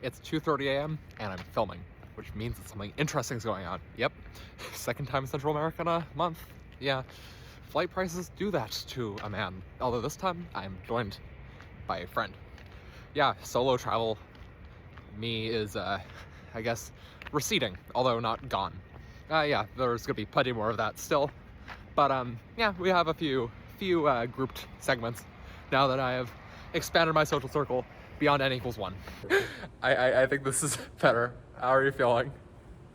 It's 2:30 a.m. and I'm filming, which means that something interesting is going on. Yep, second time in Central America in a month. Yeah, flight prices do that to a man. Although this time I'm joined by a friend. Yeah, solo travel me is, I guess, receding, although not gone. Yeah, there's gonna be plenty more of that still. But yeah, we have a few grouped segments now that I have expanded my social circle beyond n=1. I think this is better. How are you feeling?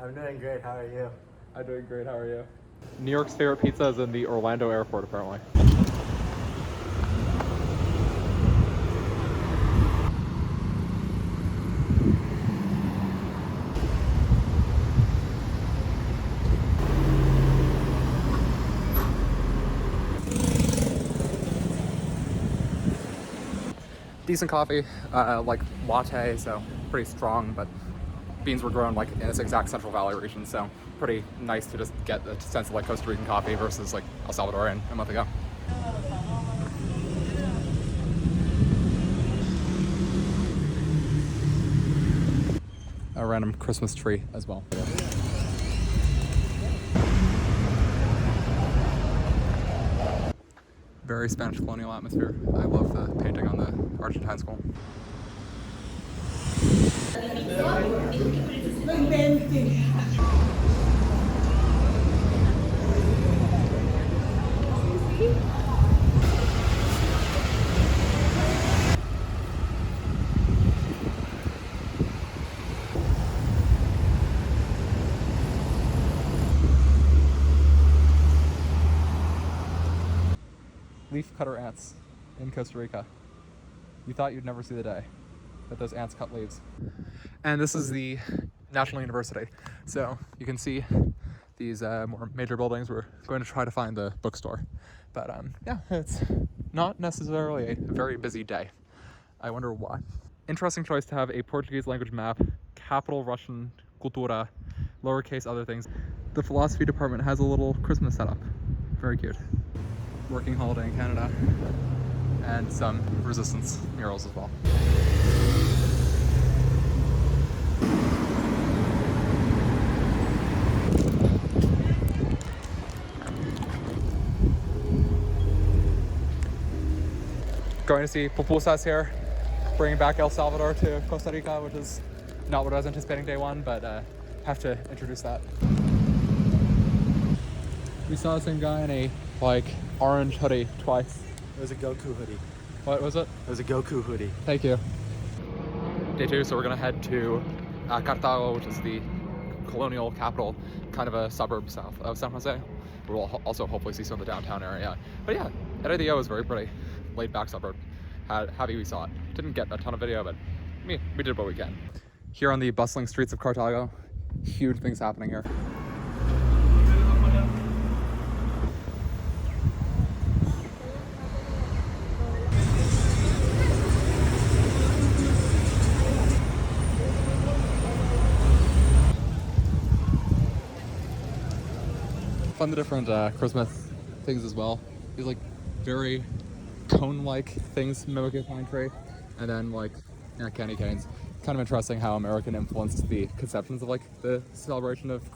I'm doing great. How are you? I'm doing great. How are you? New York's favorite pizza is in the Orlando airport, apparently. Decent coffee, like latte, so pretty strong, but beans were grown like in this exact Central Valley region, so pretty nice to just get a sense of like Costa Rican coffee versus like El Salvadorian a month ago. A random Christmas tree as well. Very Spanish colonial atmosphere. I love the painting on the Argentine school. Leaf cutter ants in Costa Rica. You thought you'd never see the day that those ants cut leaves. And this is the National University. So you can see these more major buildings. We're going to try to find the bookstore. But yeah, it's not necessarily a very busy day. I wonder why. Interesting choice to have a Portuguese language map, capital Russian cultura, lowercase other things. The philosophy department has a little Christmas setup. Very cute. Working holiday in Canada, and some resistance murals as well. Going to see pupusas here, bringing back El Salvador to Costa Rica, which is not what I was anticipating day one, but have to introduce that. We saw the same guy in a like orange hoodie twice. It was a Goku hoodie. What was it? It was a Goku hoodie. Thank you. Day 2, so we're gonna head to Cartago, which is the colonial capital, kind of a suburb south of San Jose. We'll also hopefully see some of the downtown area. But yeah, Heredia is very pretty, laid back suburb. Happy we saw it. Didn't get a ton of video, but we did what we can. Here on the bustling streets of Cartago, huge things happening here. Fun the different Christmas things as well. These like very cone-like things mimic a pine tree, and then like candy canes. Kind of interesting how American influenced the conceptions of like the celebration of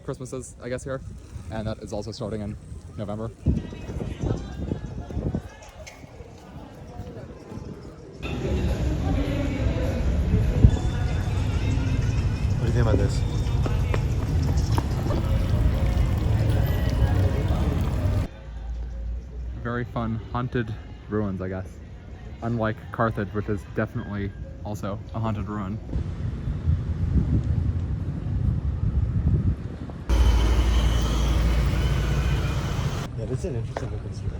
Christmases, I guess, here, and that is also starting in November. What do you think about this? Very fun haunted ruins, I guess. Unlike Carthage, which is definitely also a haunted ruin. Yeah, this is an interesting looking street.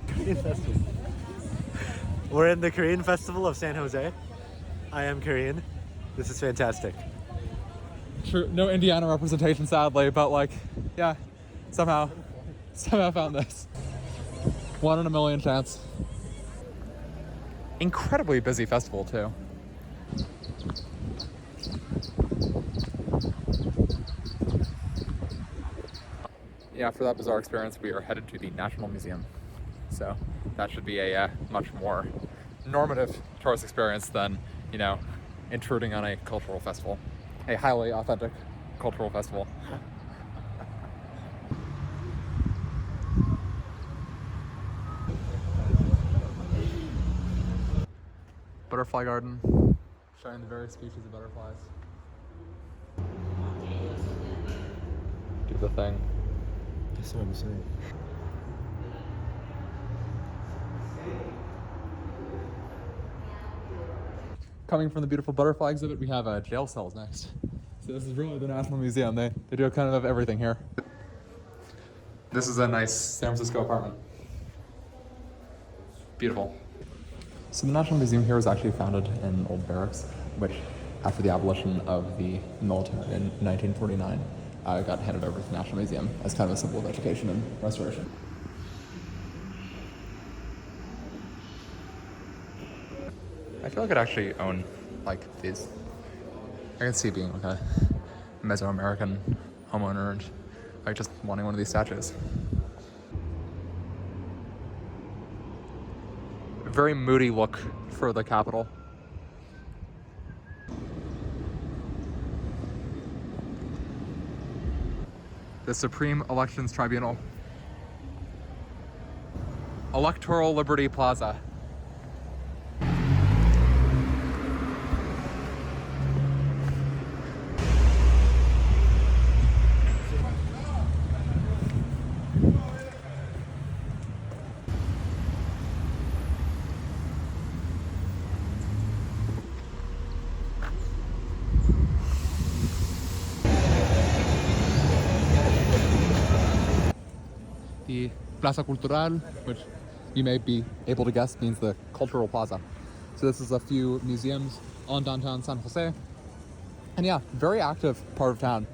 Korean Festival. We're in the Korean Festival of San Jose. I am Korean. This is fantastic. True, no Indiana representation, sadly, but like, yeah, somehow found this. 1 in a million chance. Incredibly busy festival too. Yeah, after that bizarre experience, we are headed to the National Museum. So that should be a much more normative tourist experience than, you know, intruding on a cultural festival, a highly authentic cultural festival. Butterfly garden, showing the various species of butterflies. Do the thing. That's what I'm saying. Coming from the beautiful butterfly exhibit, we have jail cells next. So this is really the National Museum. They do kind of everything here. This is a nice San Francisco apartment. Beautiful. So the National Museum here was actually founded in old barracks, which after the abolition of the military in 1949, got handed over to the National Museum as kind of a symbol of education and restoration. I feel like I'd actually own like these. I can see being like a Mesoamerican homeowner and like just wanting one of these statues. Very moody look for the Capitol. The Supreme Elections Tribunal. Electoral Liberty Plaza. The Plaza Cultural, which you may be able to guess means the Cultural Plaza. So this is a few museums on downtown San Jose. And yeah, very active part of town.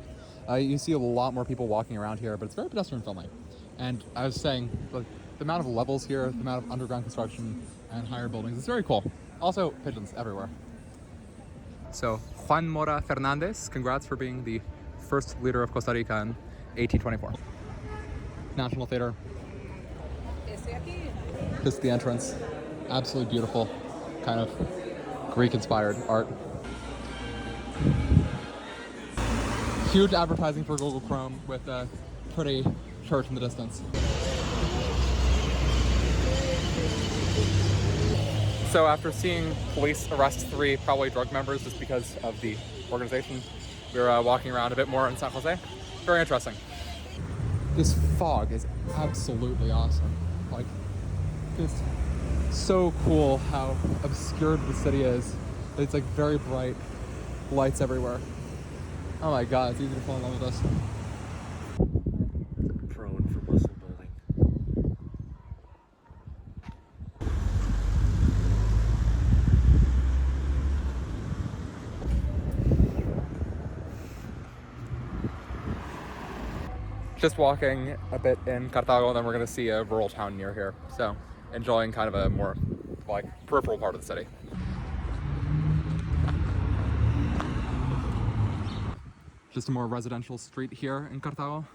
You see a lot more people walking around here, but it's very pedestrian friendly. And I was saying, the amount of levels here, the amount of underground construction and higher buildings, it's very cool. Also, pigeons everywhere. So, Juan Mora Fernandez, congrats for being the first leader of Costa Rica in 1824. National Theater. Just the entrance. Absolutely beautiful, kind of Greek-inspired art. Huge advertising for Google Chrome with a pretty church in the distance. So after seeing police arrest 3 probably drug members just because of the organization, we were walking around a bit more in San Jose. Very interesting. This fog is absolutely awesome. Like, just so cool how obscured the city is. It's like very bright, lights everywhere. Oh my god, it's easy to fall in love with this. Prone for muscle building. Just walking a bit in Cartago, and then we're going to see a rural town near here. So, enjoying kind of a more, like, peripheral part of the city. Just a more residential street here in Cartago.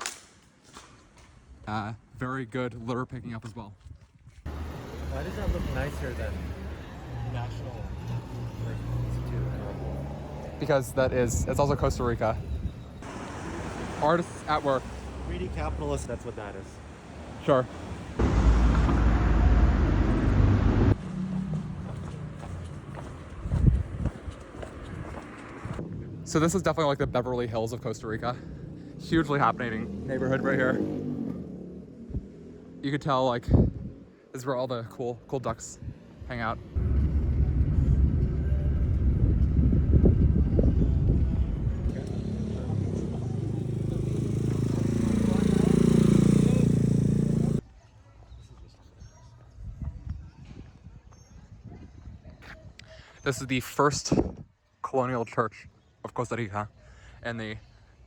Very good litter picking up as well. Why does that look nicer than National Institute? Because it's also Costa Rica. Artists at work. Greedy capitalists, that's what that is. Sure. So this is definitely like the Beverly Hills of Costa Rica. Hugely happening neighborhood right here. You could tell like this is where all the cool ducks hang out. This is the first colonial church of Costa Rica in the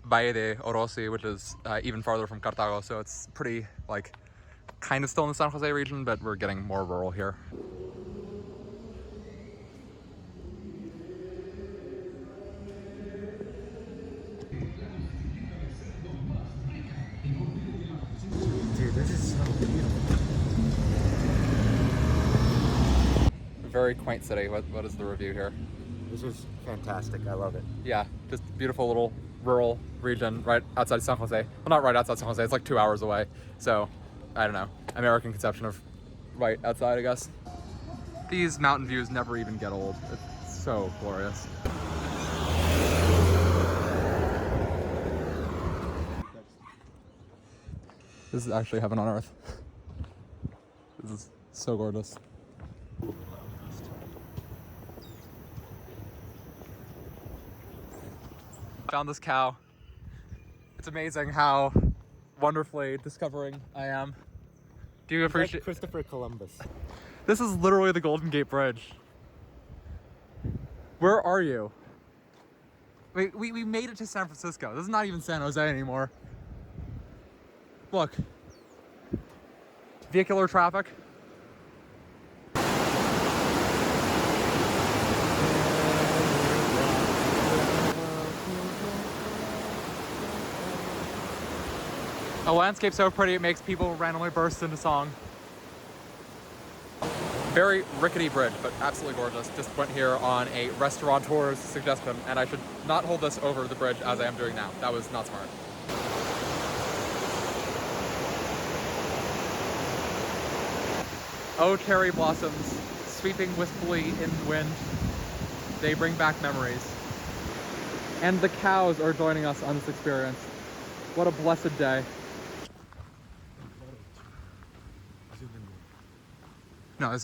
Valle de Orosi, which is even farther from Cartago. So it's pretty like kind of still in the San Jose region, but we're getting more rural here. Dude, this is so beautiful. very quaint city. What is the review here? This was fantastic. I love it. Yeah, just beautiful little rural region right outside San Jose. Well, not right outside San Jose. It's like 2 hours away. So, I don't know. American conception of right outside, I guess. These mountain views never even get old. It's so glorious. This is actually heaven on earth. This is so gorgeous. Found this cow. It's amazing how wonderfully discovering I am. Do you appreciate Like Christopher Columbus? This is literally the Golden Gate Bridge. Where are you? Wait, we made it to San Francisco. This is not even San Jose anymore. Look. Vehicular traffic. A landscape so pretty it makes people randomly burst into song. Very rickety bridge, but absolutely gorgeous. Just went here on a restaurateur's suggestion, and I should not hold this over the bridge as I am doing now. That was not smart. Oh, cherry blossoms, sweeping wistfully in the wind. They bring back memories. And the cows are joining us on this experience. What a blessed day. No, I'm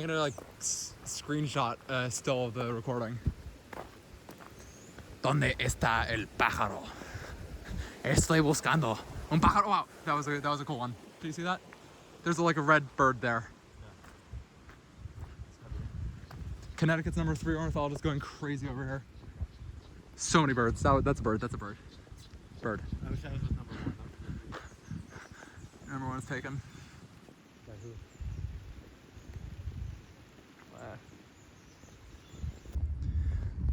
gonna like screenshot still of the recording. ¿Dónde está el pájaro? Estoy buscando un pájaro. Wow, that was a cool one. Did you see that? There's like a red bird there. Connecticut's #3 ornithologist going crazy over here. So many birds. That's a bird. That's a bird. Bird. I wish I was #1 though. #1 is taken. By who?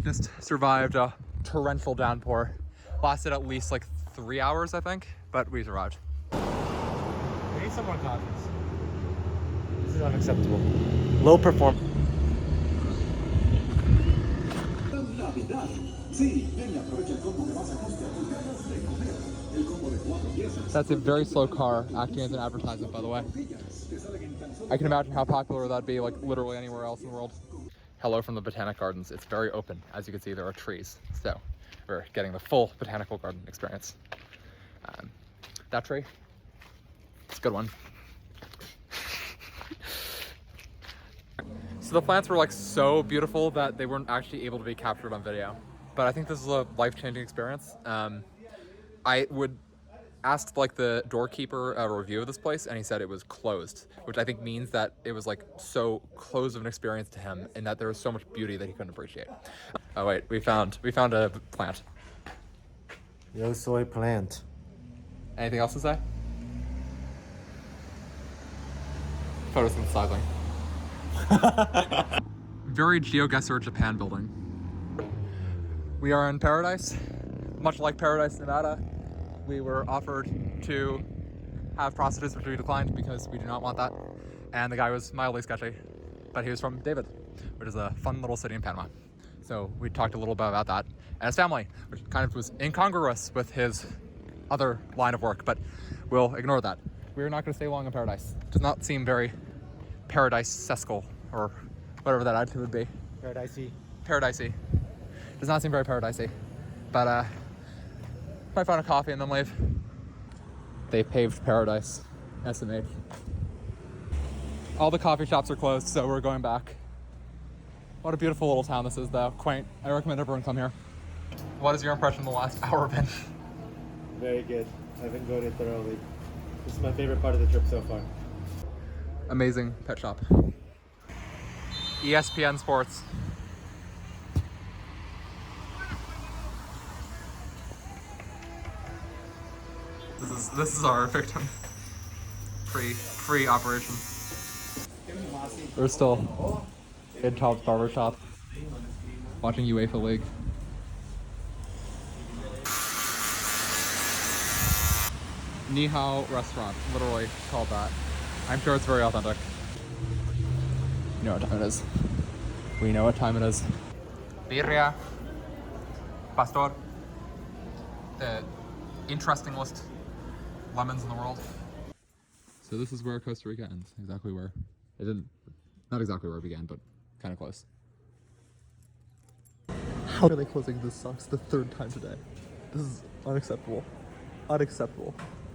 Just survived a torrential downpour. Lasted at least like 3 hours, I think, but we survived. We need some more coffees. This is unacceptable. Low performance. That's a very slow car acting as an advertisement, by the way. I can imagine how popular that'd be like literally anywhere else in the world. Hello from the Botanic Gardens. It's very open. As you can see, there are trees. So we're getting the full botanical garden experience. That tree, it's a good one. So the plants were like so beautiful that they weren't actually able to be captured on video. But I think this is a life-changing experience. I would ask like the doorkeeper a review of this place, and he said it was closed, which I think means that it was like so close of an experience to him, and that there was so much beauty that he couldn't appreciate. Oh wait, we found a plant. Yo soy plant. Anything else to say? Photosynthesizing. Very GeoGuessr Japan building. We are in Paradise, much like Paradise, Nevada. We were offered to have prostitutes, which we declined because we do not want that. And the guy was mildly sketchy, but he was from David, which is a fun little city in Panama. So we talked a little bit about that and his family, which kind of was incongruous with his other line of work, but we'll ignore that. We're not going to stay long in Paradise. Does not seem very paradise-esque, or whatever that adjective would be. Paradisey. Paradisey. Does not seem very paradisey, but might find a coffee and then leave. They paved Paradise, SMH. All the coffee shops are closed, so we're going back. What a beautiful little town this is, though. Quaint. I recommend everyone come here. What has your impression of the last hour been? Very good. I've enjoyed it thoroughly. This is my favorite part of the trip so far. Amazing pet shop. ESPN Sports. This is our victim. Free operation. We're still in Tom's barber shop, watching UEFA League. Ni Hao restaurant, literally called that. I'm sure it's very authentic. You know what time it is. We know what time it is. Birria, pastor, the interestingest lemons in the world. So this is where Costa Rica ends. Exactly where it didn't, not exactly where it began, but kind of close. How are they closing this sucks the third time today? This is unacceptable. Unacceptable.